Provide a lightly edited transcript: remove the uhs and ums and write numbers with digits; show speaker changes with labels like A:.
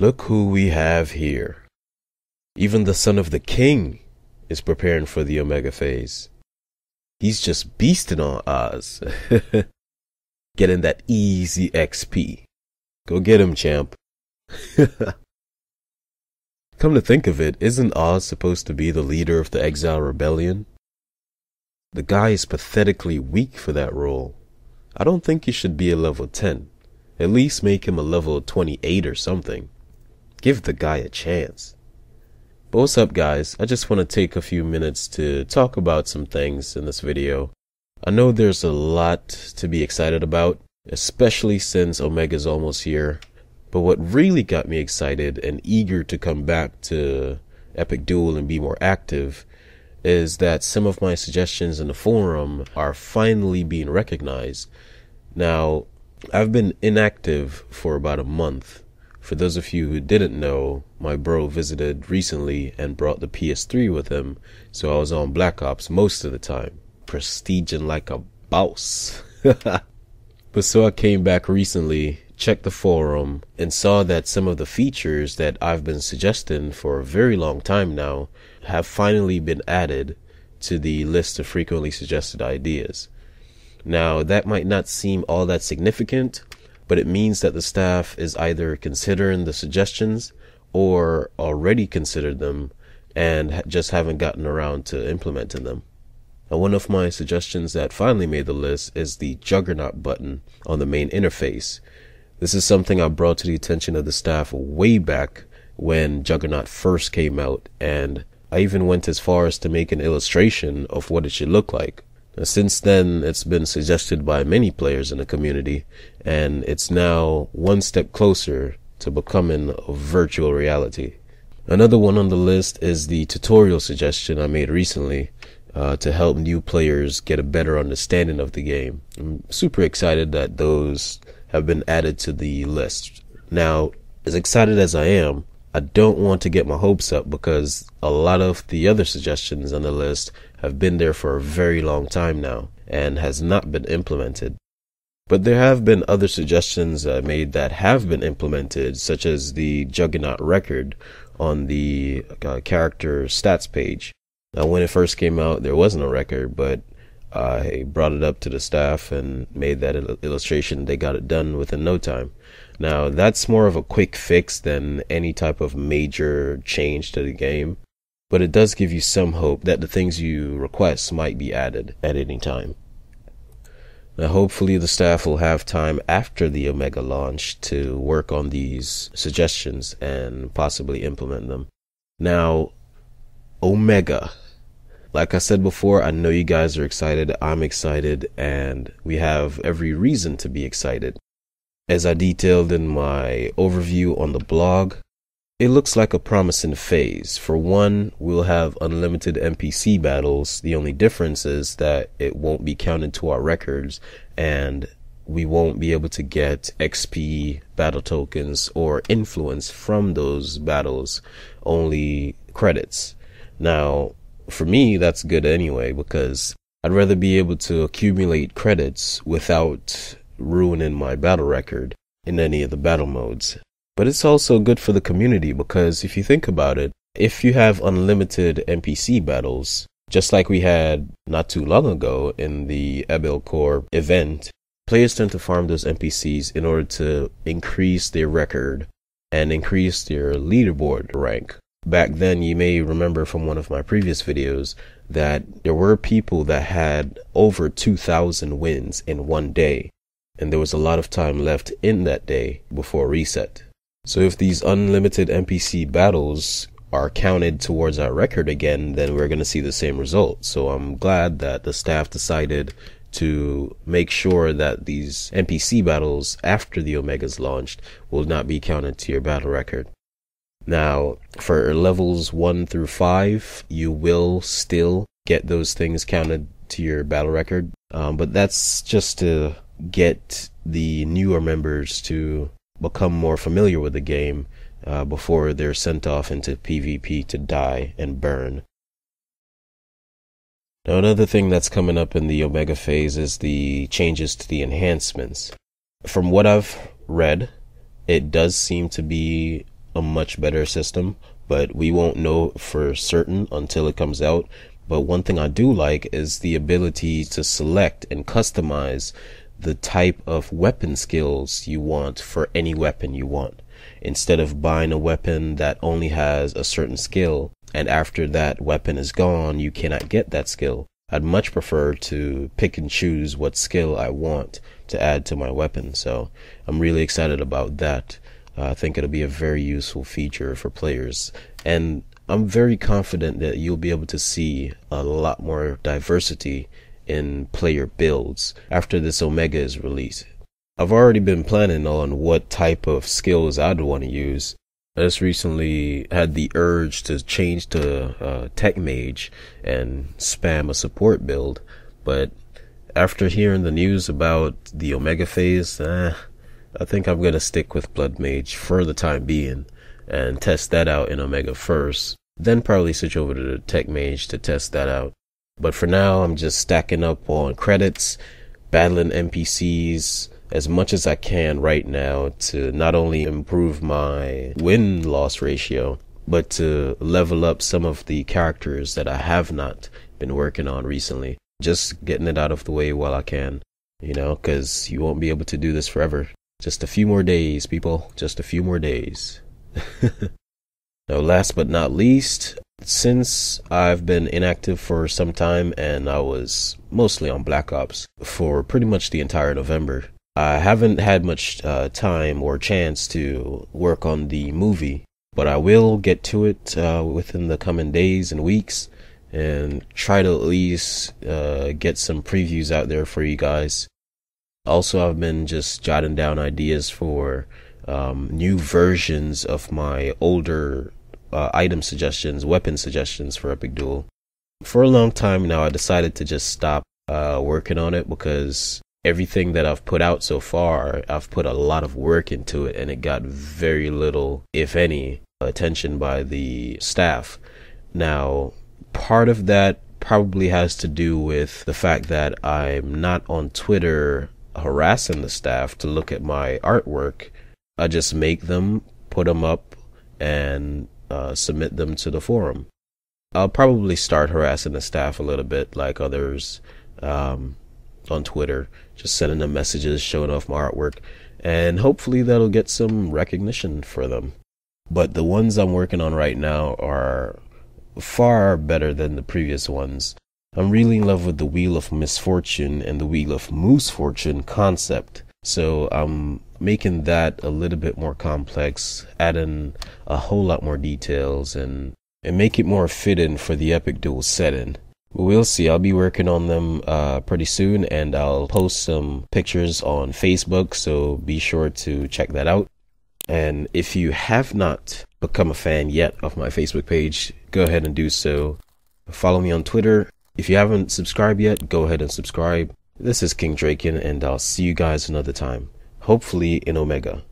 A: Look who we have here. Even the son of the king is preparing for the Omega phase. He's just beasting on Oz. Getting that easy XP. Go get him, champ. Come to think of it, isn't Oz supposed to be the leader of the Exile Rebellion? The guy is pathetically weak for that role. I don't think he should be a level 10. At least make him a level 28 or something. Give the guy a chance. But what's up, guys? I just want to take a few minutes to talk about some things in this video. I know there's a lot to be excited about, especially since Omega's almost here. But what really got me excited and eager to come back to Epic Duel and be more active is that some of my suggestions in the forum are finally being recognized. Now, I've been inactive for about a month. For those of you who didn't know, my bro visited recently and brought the PS3 with him, so I was on Black Ops most of the time, prestiging like a boss. But so I came back recently, checked the forum, and saw that some of the features that I've been suggesting for a very long time now have finally been added to the list of frequently suggested ideas. Now, that might not seem all that significant, but it means that the staff is either considering the suggestions or already considered them and just haven't gotten around to implementing them. Now, one of my suggestions that finally made the list is the Juggernaut button on the main interface. This is something I brought to the attention of the staff way back when Juggernaut first came out, and I even went as far as to make an illustration of what it should look like. Now, since then, it's been suggested by many players in the community, and it's now one step closer to becoming a virtual reality. Another one on the list is the tutorial suggestion I made recently to help new players get a better understanding of the game. I'm super excited that those have been added to the list. Now, as excited as I am, I don't want to get my hopes up because a lot of the other suggestions on the list have been there for a very long time now and has not been implemented. But there have been other suggestions I made that have been implemented, such as the Juggernaut record on the character stats page. Now, when it first came out, there wasn't a record, but I brought it up to the staff and made that illustration. They got it done within no time. Now, that's more of a quick fix than any type of major change to the game, but it does give you some hope that the things you request might be added at any time. Now, hopefully the staff will have time after the Omega launch to work on these suggestions and possibly implement them. Now, Omega. Like I said before, I know you guys are excited, I'm excited, and we have every reason to be excited. As I detailed in my overview on the blog, it looks like a promising phase. For one, we'll have unlimited NPC battles. The only difference is that it won't be counted to our records, and we won't be able to get XP, battle tokens, or influence from those battles, only credits. Now, for me, that's good anyway, because I'd rather be able to accumulate credits without ruining my battle record in any of the battle modes. But it's also good for the community because if you think about it, if you have unlimited NPC battles, just like we had not too long ago in the Ebel Core event, players tend to farm those NPCs in order to increase their record and increase their leaderboard rank. Back then, you may remember from one of my previous videos that there were people that had over 2,000 wins in one day, and there was a lot of time left in that day before reset. So if these unlimited NPC battles are counted towards our record again, then we're going to see the same result. So I'm glad that the staff decided to make sure that these NPC battles after the Omega's launched will not be counted to your battle record. Now, for levels 1 through 5, you will still get those things counted to your battle record, but that's just to get the newer members to become more familiar with the game before they're sent off into PvP to die and burn. Now, another thing that's coming up in the Omega phase is the changes to the enhancements. From what I've read, it does seem to be a much better system, but we won't know for certain until it comes out. But one thing I do like is the ability to select and customize the type of weapon skills you want for any weapon you want. Instead of buying a weapon that only has a certain skill, and after that weapon is gone, you cannot get that skill. I'd much prefer to pick and choose what skill I want to add to my weapon. So I'm really excited about that. I think it'll be a very useful feature for players. And I'm very confident that you'll be able to see a lot more diversity in player builds after this Omega is released. I've already been planning on what type of skills I'd want to use. I just recently had the urge to change to Tech Mage and spam a support build, but after hearing the news about the Omega phase, I think I'm going to stick with Blood Mage for the time being and test that out in Omega first, then probably switch over to the Tech Mage to test that out. But for now, I'm just stacking up on credits, battling NPCs as much as I can right now to not only improve my win-loss ratio, but to level up some of the characters that I have not been working on recently. Just getting it out of the way while I can, because you won't be able to do this forever. Just a few more days, people. Just a few more days. Now, last but not least, since I've been inactive for some time and I was mostly on Black Ops for pretty much the entire November, I haven't had much time or chance to work on the movie, but I will get to it within the coming days and weeks and try to at least get some previews out there for you guys. Also, I've been just jotting down ideas for new versions of my older item suggestions, weapon suggestions for Epic Duel. For a long time now, I decided to just stop working on it because everything that I've put out so far, I've put a lot of work into it and it got very little, if any, attention by the staff. Now, part of that probably has to do with the fact that I'm not on Twitter harassing the staff to look at my artwork. I just make them, put them up, and submit them to the forum. I'll probably start harassing the staff a little bit like others on Twitter, just sending them messages, showing off my artwork, and hopefully that'll get some recognition for them. But the ones I'm working on right now are far better than the previous ones. I'm really in love with the Wheel of Misfortune and the Wheel of Moosefortune concept. So I'm making that a little bit more complex, adding a whole lot more details and make it more fitting for the Epic Duel setting. We'll see. I'll be working on them pretty soon, and I'll post some pictures on Facebook, so be sure to check that out. And if you have not become a fan yet of my Facebook page, go ahead and do so. Follow me on Twitter. If you haven't subscribed yet, go ahead and subscribe. This is King Drekon, and I'll see you guys another time. Hopefully in Omega.